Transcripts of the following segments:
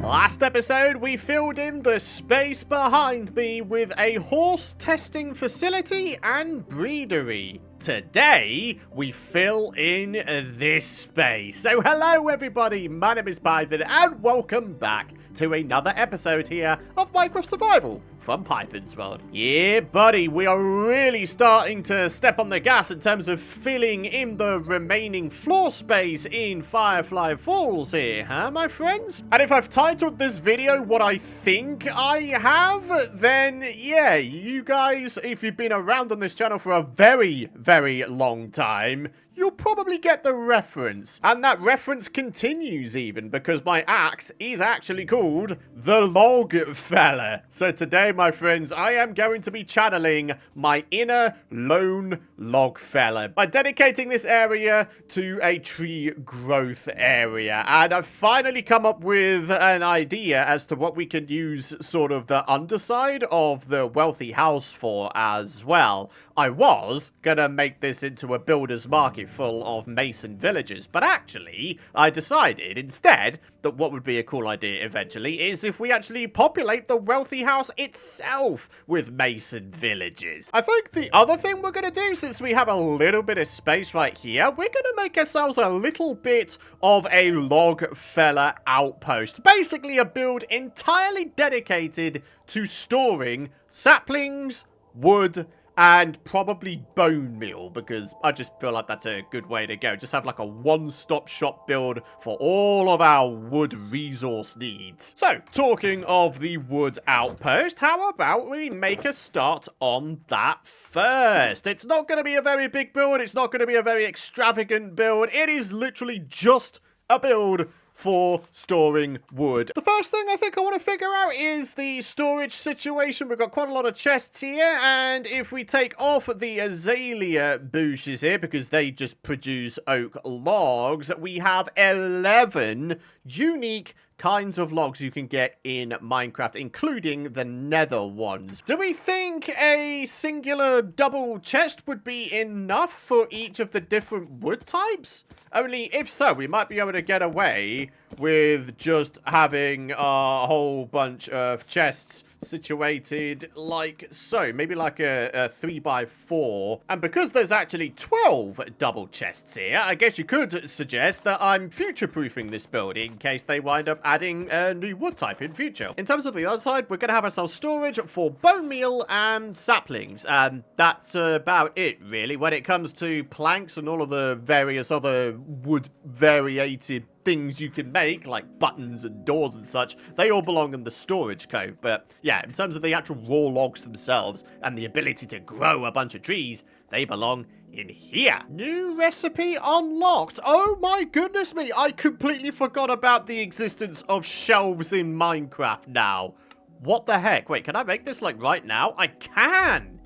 Last episode, we filled in the space behind me with a horse testing facility and breedery. Today, we fill in this space. So hello everybody, my name is Python and welcome back to another episode here of Minecraft Survival from Python's World. Yeah, buddy, we are really starting to step on the gas in terms of filling in the remaining floor space in Firefly Falls here, huh, my friends? And if I've titled this video what I think I have, then yeah, you guys, if you've been around on this channel for a very long time, you'll probably get the reference. And that reference continues even, because my axe is actually called the Logfella. So today, my friends, I am going to be channeling my inner lone Logfella by dedicating this area to a tree growth area. And I've finally come up with an idea as to what we can use sort of the underside of the wealthy house for as well. I was gonna make this into a builder's market full of mason villages, but actually I decided instead that what would be a cool idea eventually is if we actually populate the wealthy house itself with mason villages. I think the other thing we're gonna do, since we have a little bit of space right here, we're gonna make ourselves a little bit of a Logfella outpost. Basically a build entirely dedicated to storing saplings, wood, and probably bone meal, because I just feel like that's a good way to go. Just have like a one-stop shop build for all of our wood resource needs. So, talking of the wood outpost, how about we make a start on that first? It's not going to be a very big build. It's not going to be a very extravagant build. It is literally just a build for storing wood. The first thing I think I want to figure out is the storage situation. We've got quite a lot of chests here, and if we take off the azalea bushes here, because they just produce oak logs, we have 11 unique kinds of logs you can get in Minecraft, including the nether ones. Do we think a singular double chest would be enough for each of the different wood types? Only if so, we might be able to get away with just having a whole bunch of chests situated like so. Maybe like a 3x4. And because there's actually 12 double chests here, I guess you could suggest that I'm future-proofing this build in case they wind up adding a new wood type in future. In terms of the other side, we're going to have ourselves storage for bone meal and saplings. And that's about it, really. When it comes to planks and all of the various other wood variated things you can make, like buttons and doors and such, they all belong in the storage cove. But yeah, in terms of the actual raw logs themselves and the ability to grow a bunch of trees, they belong in here. New recipe unlocked. Oh my goodness me, I completely forgot about the existence of shelves in Minecraft now. What the heck? Wait, can I make this like right now? I can!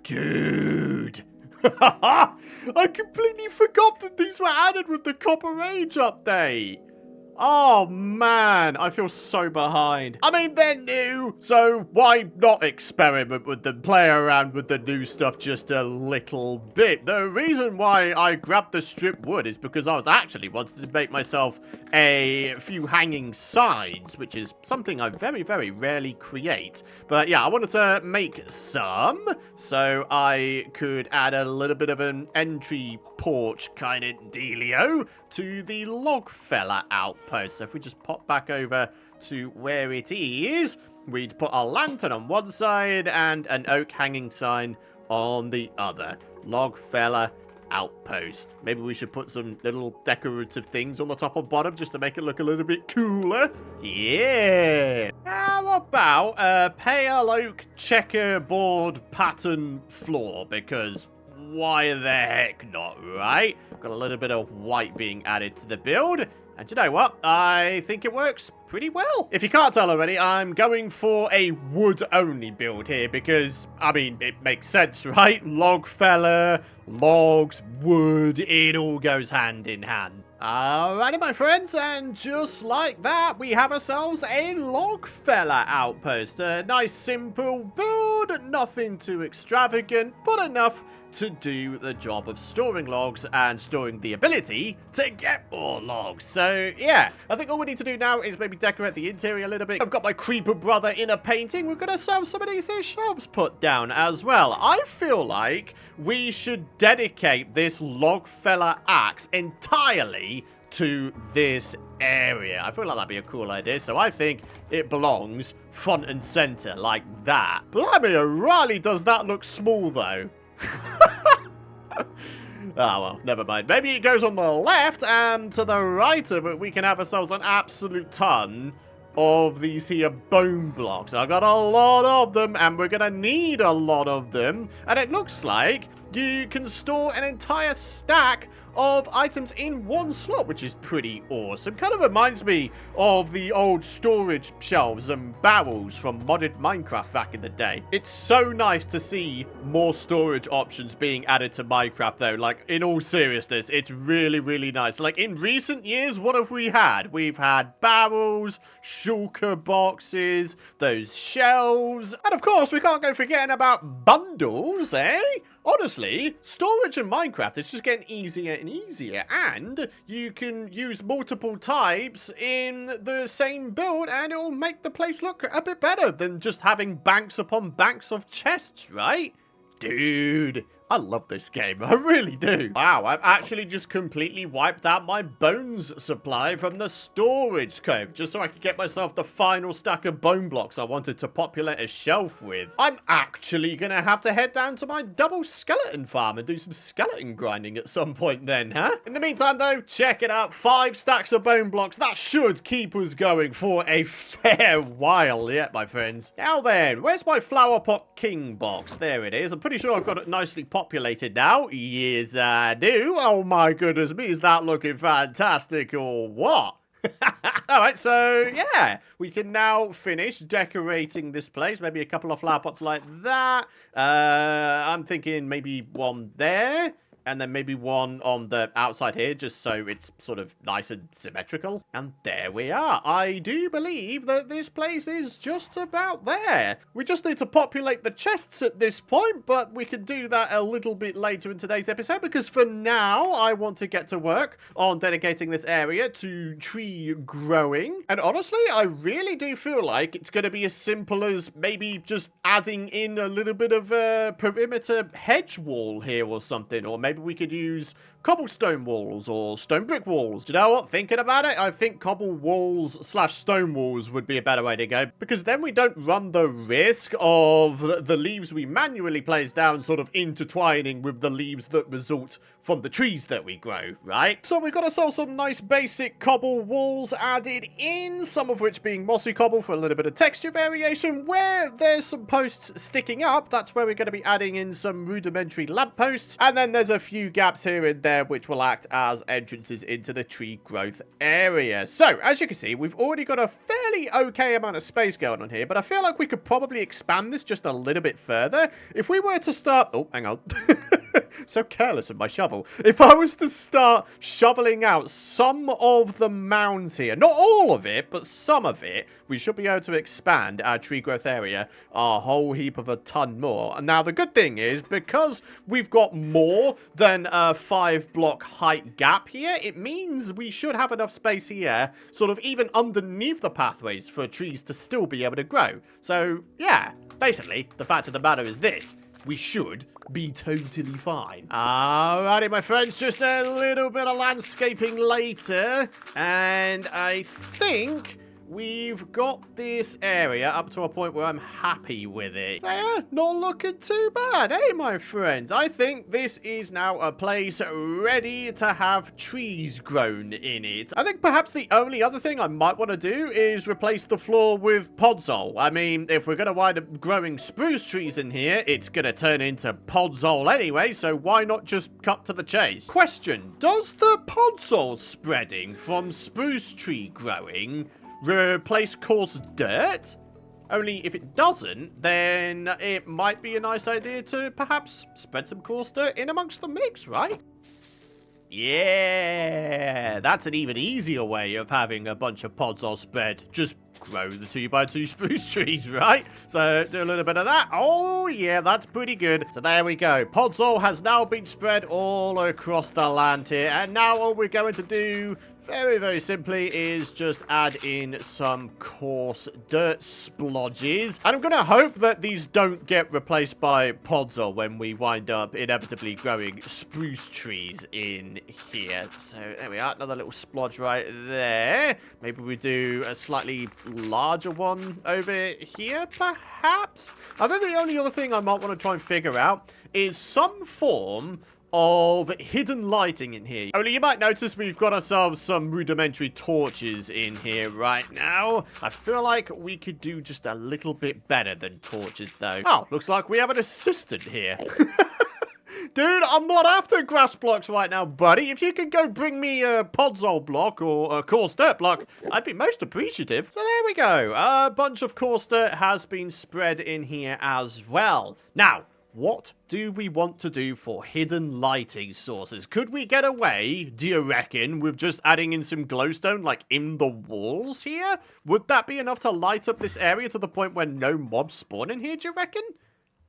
Dude! I completely forgot that these were added with the Copper Age update. Oh, man, I feel so behind. I mean, they're new, so why not experiment with them, play around with the new stuff just a little bit? The reason why I grabbed the strip wood is because I was actually wanting to make myself a few hanging signs, which is something I very rarely create. But yeah, I wanted to make some, so I could add a little bit of an entry porch kind of dealio to the Logfella outpost. So if we just pop back over to where it is, we'd put a lantern on one side and an oak hanging sign on the other. Logfella outpost. Maybe we should put some little decorative things on the top and bottom just to make it look a little bit cooler. Yeah. How about a pale oak checkerboard pattern floor? Because why the heck not, right? Got a little bit of white being added to the build. And you know what? I think it works pretty well. If you can't tell already, I'm going for a wood-only build here because, I mean, it makes sense, right? Logfella, logs, wood, it all goes hand in hand. Alrighty, my friends, and just like that, we have ourselves a Logfella outpost. A nice, simple build, nothing too extravagant, but enough to do the job of storing logs and storing the ability to get more logs. So, yeah, I think all we need to do now is maybe decorate the interior a little bit. I've got my creeper brother in a painting. We're going to have some of these here shelves put down as well. I feel like we should dedicate this Logfella axe entirely to this area. I feel like that'd be a cool idea, so I think it belongs front and center like that. Blimey, O'Reilly, does that look small though? Oh well, never mind. Maybe it goes on the left and to the right of it we can have ourselves an absolute ton of these here bone blocks. I got a lot of them and we're gonna need a lot of them, and it looks like you can store an entire stack of items in one slot, which is pretty awesome. Kind of reminds me of the old storage shelves and barrels from modded Minecraft back in the day. It's so nice to see more storage options being added to Minecraft though. Like, in all seriousness, it's really, really nice. Like, in recent years, what have we had? We've had barrels, shulker boxes, those shelves, and of course, we can't go forgetting about bundles, eh? Honestly, storage in Minecraft is just getting easier and easier, and you can use multiple types in the same build and it'll make the place look a bit better than just having banks upon banks of chests, right? Dude, I love this game. I really do. Wow, I've actually just completely wiped out my bones supply from the storage cove just so I could get myself the final stack of bone blocks I wanted to populate a shelf with. I'm actually gonna have to head down to my double skeleton farm and do some skeleton grinding at some point then, huh? In the meantime though, check it out. 5 stacks of bone blocks. That should keep us going for a fair while yet, my friends. Now then, where's my flower pot king box? There it is. I'm pretty sure I've got it nicely populated now. Yes, I do. Oh my goodness me, is that looking fantastic or what? Alright, so yeah, we can now finish decorating this place. Maybe a couple of flower pots like that. I'm thinking maybe one there. And then maybe one on the outside here, just so it's sort of nice and symmetrical. And there we are. I do believe that this place is just about there. We just need to populate the chests at this point, but we can do that a little bit later in today's episode, because for now, I want to get to work on dedicating this area to tree growing. And honestly, I really do feel like it's going to be as simple as maybe just adding in a little bit of a perimeter hedge wall here or something, or maybe we could use cobblestone walls or stone brick walls. Do you know what? Thinking about it, I think cobble walls / stone walls would be a better way to go, because then we don't run the risk of the leaves we manually place down sort of intertwining with the leaves that result from the trees that we grow, right? So we've got ourselves some nice basic cobble walls added in, some of which being mossy cobble for a little bit of texture variation. Where there's some posts sticking up, that's where we're going to be adding in some rudimentary lampposts, and then there's a few gaps here and there which will act as entrances into the tree growth area. So, as you can see, we've already got a fairly okay amount of space going on here, but I feel like we could probably expand this just a little bit further. If we were to start... Oh, hang on. So careless with my shovel. If I was to start shoveling out some of the mounds here, not all of it, but some of it, we should be able to expand our tree growth area a whole heap of a ton more. And now the good thing is, because we've got more than a 5-block height gap here, it means we should have enough space here, sort of even underneath the pathways, for trees to still be able to grow. So, yeah, basically, the fact of the matter is this. We should be totally fine. Alrighty, my friends, just a little bit of landscaping later, and I think we've got this area up to a point where I'm happy with it. So yeah, not looking too bad, eh, my friends? I think this is now a place ready to have trees grown in it. I think perhaps the only other thing I might want to do is replace the floor with podzol. I mean, if we're going to wind up growing spruce trees in here, it's going to turn into podzol anyway, so why not just cut to the chase? Question, does the podzol spreading from spruce tree growing replace coarse dirt? Only if it doesn't, then it might be a nice idea to perhaps spread some coarse dirt in amongst the mix, right? Yeah, that's an even easier way of having a bunch of pods all spread. Just grow the 2x2 spruce trees, right? So do a little bit of that. Oh, yeah, that's pretty good. So there we go. Podzol has now been spread all across the land here. And now all we're going to do, very, very simply, is just add in some coarse dirt splodges. And I'm going to hope that these don't get replaced by Podzol when we wind up inevitably growing spruce trees in here. So there we are. Another little splodge right there. Maybe we do a slightly larger one over here, perhaps? I think the only other thing I might want to try and figure out is some form of hidden lighting in here. Only you might notice we've got ourselves some rudimentary torches in here right now. I feel like we could do just a little bit better than torches, though. Oh, looks like we have an assistant here. Dude, I'm not after grass blocks right now, buddy. If you could go bring me a podzol block or a coarse dirt block, I'd be most appreciative. So there we go. A bunch of coarse dirt has been spread in here as well. Now, what do we want to do for hidden lighting sources? Could we get away, do you reckon, with just adding in some glowstone, like, in the walls here? Would that be enough to light up this area to the point where no mobs spawn in here, do you reckon?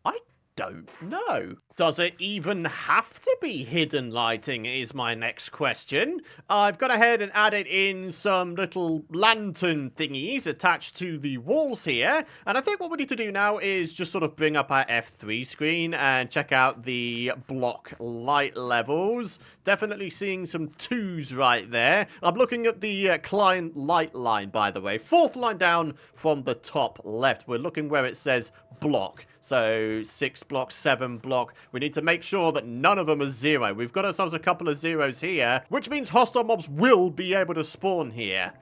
I don't know. Does it even have to be hidden lighting is my next question. I've gone ahead and added in some little lantern thingies attached to the walls here. And I think what we need to do now is just sort of bring up our F3 screen and check out the block light levels. Definitely seeing some 2s right there. I'm looking at the client light line, by the way. 4th line down from the top left. We're looking where it says block. So 6 block, 7 block. We need to make sure that none of them are 0. We've got ourselves a couple of 0s here, which means hostile mobs will be able to spawn here.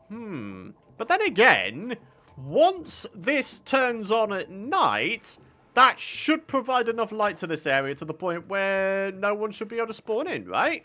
But then again, once this turns on at night, that should provide enough light to this area to the point where no one should be able to spawn in, right?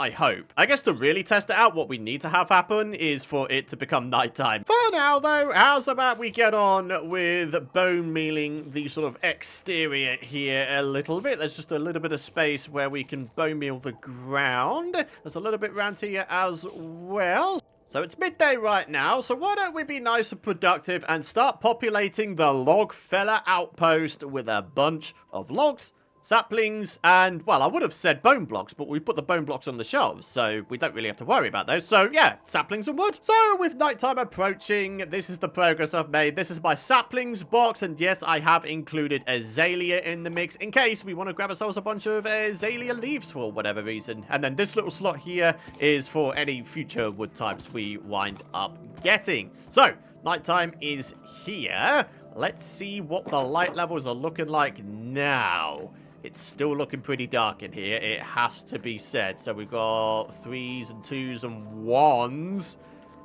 I hope. I guess to really test it out, what we need to have happen is for it to become nighttime. For now, though, how's about we get on with bone mealing the sort of exterior here a little bit. There's just a little bit of space where we can bone meal the ground. There's a little bit around here as well. So it's midday right now, so why don't we be nice and productive and start populating the Logfella outpost with a bunch of logs, saplings, and, well, I would have said bone blocks, but we put the bone blocks on the shelves, so we don't really have to worry about those. So, yeah, saplings and wood. So, with nighttime approaching, this is the progress I've made. This is my saplings box, and yes, I have included azalea in the mix in case we want to grab ourselves a bunch of azalea leaves for whatever reason. And then this little slot here is for any future wood types we wind up getting. So, nighttime is here. Let's see what the light levels are looking like now. It's still looking pretty dark in here, it has to be said. So we've got 3s and 2s and 1s.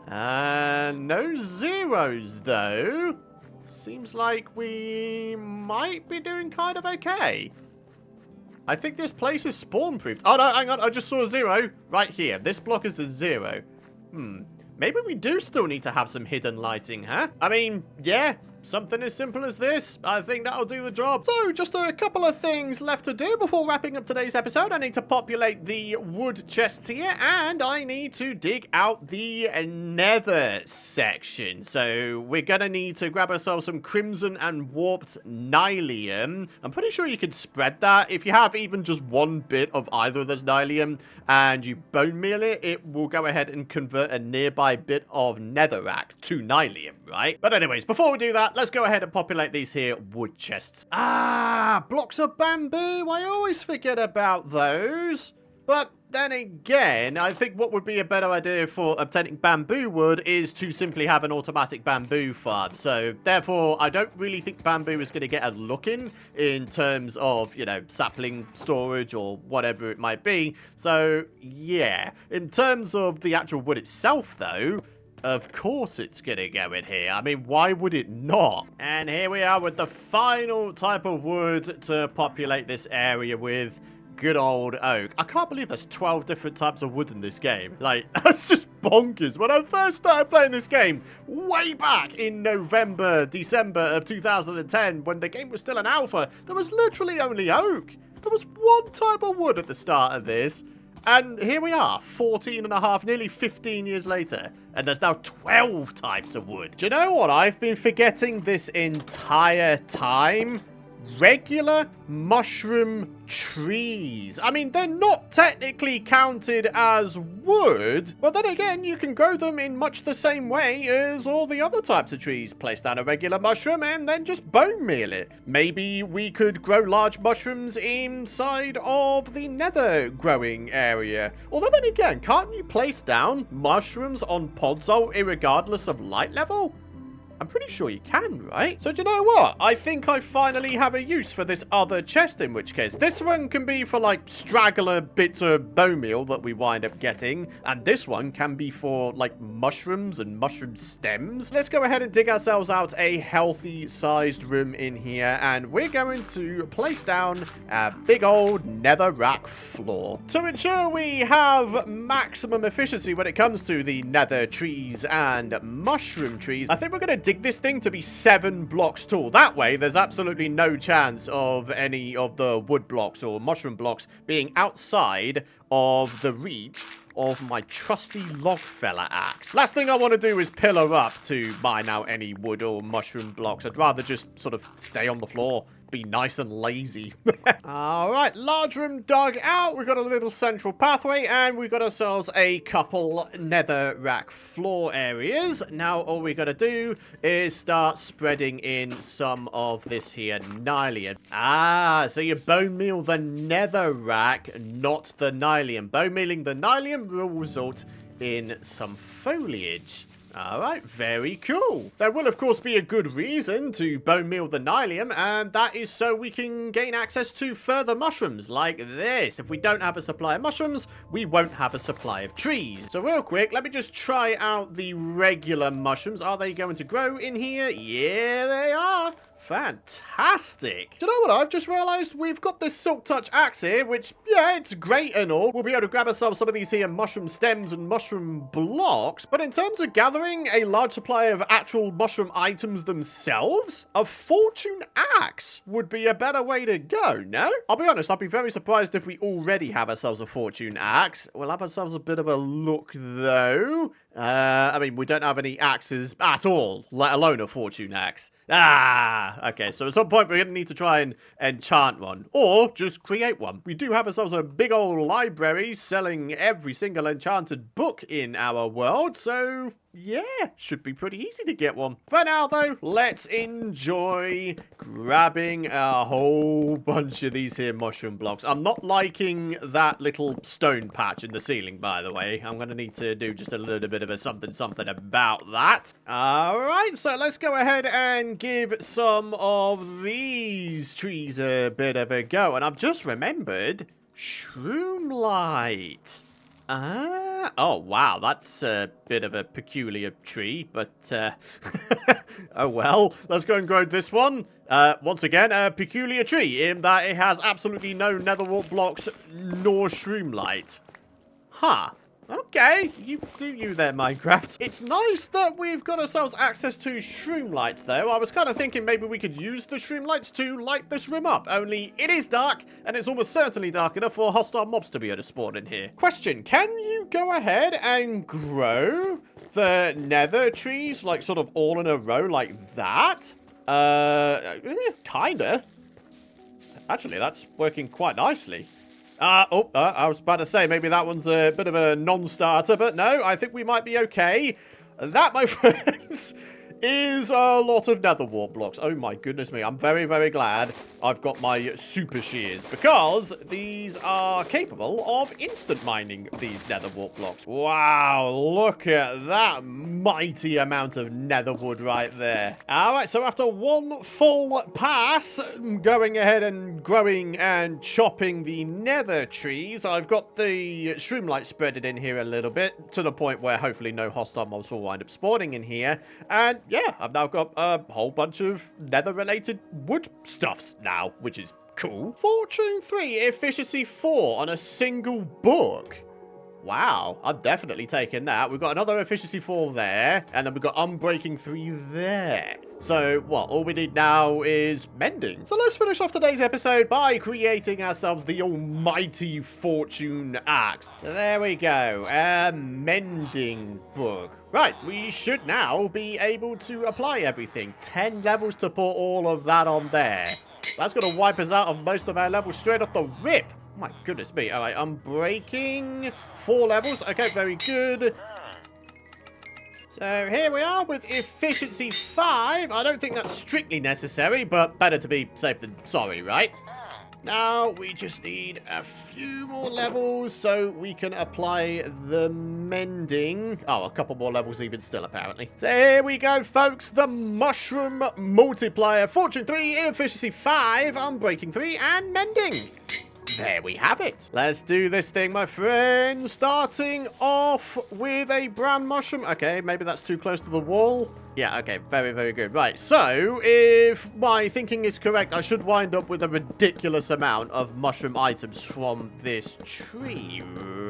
And no 0s, though. Seems like we might be doing kind of okay. I think this place is spawn-proofed. Oh, no, hang on. I just saw a 0 right here. This block is a 0. Maybe we do still need to have some hidden lighting, huh? I mean, yeah. Something as simple as this, I think that'll do the job. So, just a couple of things left to do before wrapping up today's episode. I need to populate the wood chests here, and I need to dig out the nether section. So, we're gonna need to grab ourselves some crimson and warped nylium. I'm pretty sure you can spread that. If you have even just one bit of either of those nylium, and you bone meal it, it will go ahead and convert a nearby bit of netherrack to nylium, right? But anyways, before we do that, let's go ahead and populate these here wood chests. Ah, blocks of bamboo. I always forget about those. But then again, I think what would be a better idea for obtaining bamboo wood is to simply have an automatic bamboo farm. So, therefore, I don't really think bamboo is going to get a look in terms of, you know, sapling storage or whatever it might be. So, yeah. In terms of the actual wood itself, though, of course it's gonna go in here. I mean, why would it not? And here we are with the final type of wood to populate this area with. Good old oak. I can't believe there's 12 different types of wood in this game. Like, that's just bonkers. When I first started playing this game, way back in November, December of 2010, when the game was still an alpha, there was literally only oak. There was one type of wood at the start of this. And here we are, 14 and a half, nearly 15 years later, and there's now 12 types of wood. Do you know what I've been forgetting this entire time? Regular mushroom trees. I mean, they're not technically counted as wood, but then again, you can grow them in much the same way as all the other types of trees. Place down a regular mushroom and then just bone meal it. Maybe we could grow large mushrooms inside of the nether growing area. Although then again, can't you place down mushrooms on pods irregardless of light level? I'm pretty sure you can, right? So do you know what? I think I finally have a use for this other chest, in which case this one can be for like straggler bits of bone meal that we wind up getting. And this one can be for like mushrooms and mushroom stems. Let's go ahead and dig ourselves out a healthy sized room in here. And we're going to place down a big old netherrack floor. To ensure we have maximum efficiency when it comes to the nether trees and mushroom trees, I think we're going to dig this thing to be 7 blocks tall. That way, there's absolutely no chance of any of the wood blocks or mushroom blocks being outside of the reach of my trusty Logfella axe. Last thing I want to do is pillar up to mine out any wood or mushroom blocks. I'd rather just sort of stay on the floor. Be nice and lazy. Alright, large room dug out. We've got a little central pathway and we've got ourselves a couple netherrack floor areas. Now all we got to do is start spreading in some of this here nylium. Ah, so you bone meal the netherrack, not the nylium. Bone mealing the nylium will result in some foliage. Alright, very cool. There will, of course, be a good reason to bone meal the nylium, and that is so we can gain access to further mushrooms like this. If we don't have a supply of mushrooms, we won't have a supply of trees. So real quick, let me just try out the regular mushrooms. Are they going to grow in here? Yeah, they are. Fantastic. Do you know what? I've just realized we've got this Silk Touch axe here, which, yeah, it's great and all. We'll be able to grab ourselves some of these here mushroom stems and mushroom blocks. But in terms of gathering a large supply of actual mushroom items themselves, a fortune axe would be a better way to go, no? I'll be honest, I'd be very surprised if we already have ourselves a fortune axe. We'll have ourselves a bit of a look, though. I mean, we don't have any axes at all, let alone a fortune axe. Ah, okay, so at some point we're going to need to try and enchant one, or just create one. We do have ourselves a big old library selling every single enchanted book in our world, so yeah, should be pretty easy to get one. For now, though, let's enjoy grabbing a whole bunch of these here mushroom blocks. I'm not liking that little stone patch in the ceiling, by the way. I'm going to need to do just a little bit of a something about that. All right, so let's go ahead and give some of these trees a bit of a go. And I've just remembered shroom light. Ah, oh wow, that's a bit of a peculiar tree, but oh well. Let's go and grow this one. Once again, a peculiar tree in that it has absolutely no netherwart blocks nor shroom light. Huh. Okay, you do you there, Minecraft. It's nice that we've got ourselves access to shroom lights, though. I was kind of thinking maybe we could use the shroom lights to light this room up, only it is dark, and it's almost certainly dark enough for hostile mobs to be able to spawn in here. Question, can you go ahead and grow the nether trees, like, sort of all in a row like that? Kinda. Actually, that's working quite nicely. I was about to say, maybe that one's a bit of a non-starter, but no, I think we might be okay. That, my friends, is a lot of netherwart blocks. Oh my goodness me, I'm very, very glad I've got my super shears, because these are capable of instant mining these netherwart blocks. Wow, look at that mighty amount of netherwood right there. Alright, so after one full pass, going ahead and growing and chopping the nether trees, I've got the shroomlight spreaded in here a little bit, to the point where hopefully no hostile mobs will wind up spawning in here. And yeah, I've now got a whole bunch of nether-related wood stuffs now, which is cool. Fortune 3, efficiency 4 on a single book. Wow, I'm definitely taking that. We've got another efficiency 4 there, and then we've got unbreaking 3 there. So, what, all we need now is mending. So let's finish off today's episode by creating ourselves the almighty fortune axe. So there we go, a mending book. Right, we should now be able to apply everything. 10 levels to put all of that on there. That's going to wipe us out of most of our levels straight off the rip. Oh my goodness me. All right, unbreaking 4 levels. Okay, very good. So here we are with efficiency 5. I don't think that's strictly necessary, but better to be safe than sorry, right? Now we just need a few more levels so we can apply the mending. Oh, a couple more levels even still, apparently. So here we go, folks. The mushroom multiplier. Fortune 3, efficiency 5, unbreaking 3, and mending. There we have it. Let's do this thing, my friend. Starting off with a brown mushroom. Okay, maybe that's too close to the wall. Yeah, okay, very, very good. Right, so if my thinking is correct, I should wind up with a ridiculous amount of mushroom items from this tree,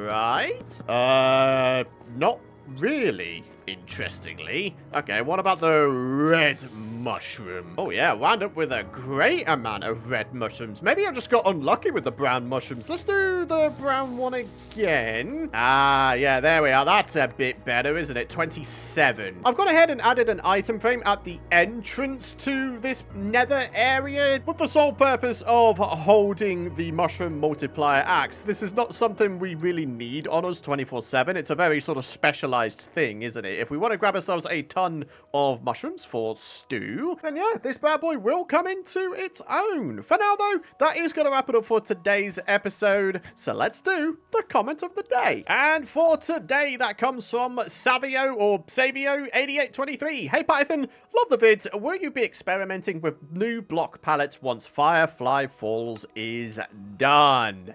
right? Not really, interestingly. Okay, what about the red mushroom? Oh yeah, wound up with a great amount of red mushrooms. Maybe I just got unlucky with the brown mushrooms. Let's do the brown one again. Ah, yeah, there we are. That's a bit better, isn't it? 27. I've gone ahead and added an item frame at the entrance to this nether area with the sole purpose of holding the mushroom multiplier axe. This is not something we really need on us 24/7. It's a very sort of specialized thing, isn't it? If we want to grab ourselves a ton of mushrooms for stew, then yeah, this bad boy will come into its own. For now, though, that is going to wrap it up for today's episode. So let's do the comment of the day. And for today, that comes from Savio or Savio8823. Hey Python, love the vids. Will you be experimenting with new block palettes once Firefly Falls is done?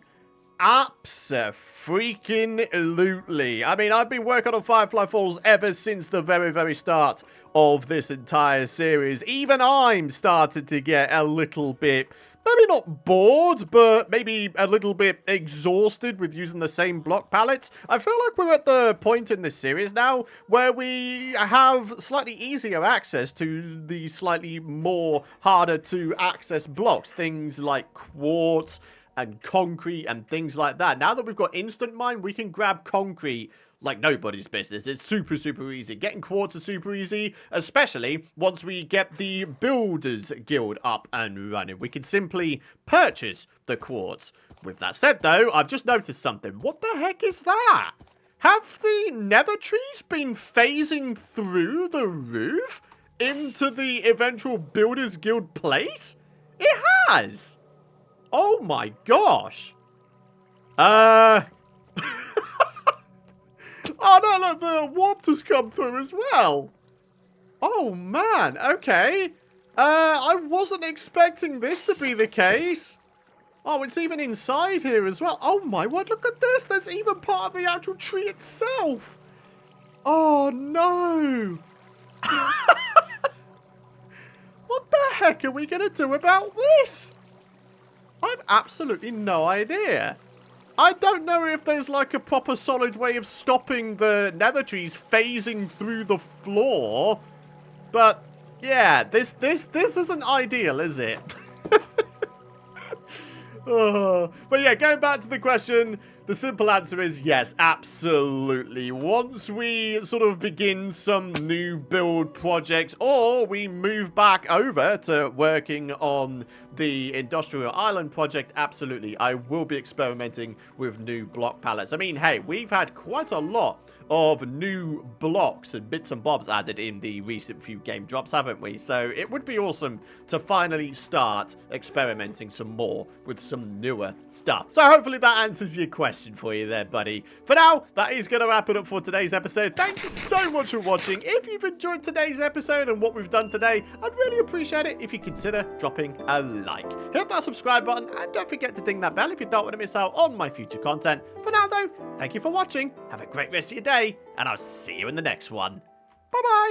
Abso-freaking-lutely. I mean, I've been working on Firefly Falls ever since the very, very start of this entire series. Even I'm started to get a little bit, maybe not bored, but maybe a little bit exhausted with using the same block palettes. I feel like we're at the point in this series now where we have slightly easier access to the slightly more harder to access blocks. Things like quartz and concrete and things like that. Now that we've got instant mine, we can grab concrete like nobody's business. It's super, super easy. Getting quartz is super easy, especially once we get the Builders Guild up and running. We can simply purchase the quartz. With that said, though, I've just noticed something. What the heck is that? Have the nether trees been phasing through the roof into the eventual Builders Guild place? It has! Oh my gosh. Oh no, look, the warp has come through as well. Oh man, okay. I wasn't expecting this to be the case. Oh, it's even inside here as well. Oh my word, look at this. There's even part of the actual tree itself. Oh no. What the heck are we going to do about this? I've absolutely no idea. I don't know if there's like a proper solid way of stopping the nether trees phasing through the floor. But yeah, this isn't ideal, is it? But yeah, going back to the question, the simple answer is yes, absolutely. Once we sort of begin some new build projects, or we move back over to working on the Industrial Island project, absolutely, I will be experimenting with new block palettes. I mean, hey, we've had quite a lot of new blocks and bits and bobs added in the recent few game drops, haven't we? So it would be awesome to finally start experimenting some more with some newer stuff. So hopefully that answers your question for you there, buddy. For now, that is going to wrap it up for today's episode. Thank you so much for watching. If you've enjoyed today's episode and what we've done today, I'd really appreciate it if you consider dropping a like. Hit that subscribe button and don't forget to ding that bell if you don't want to miss out on my future content. For now though, thank you for watching. Have a great rest of your day and I'll see you in the next one. Bye bye.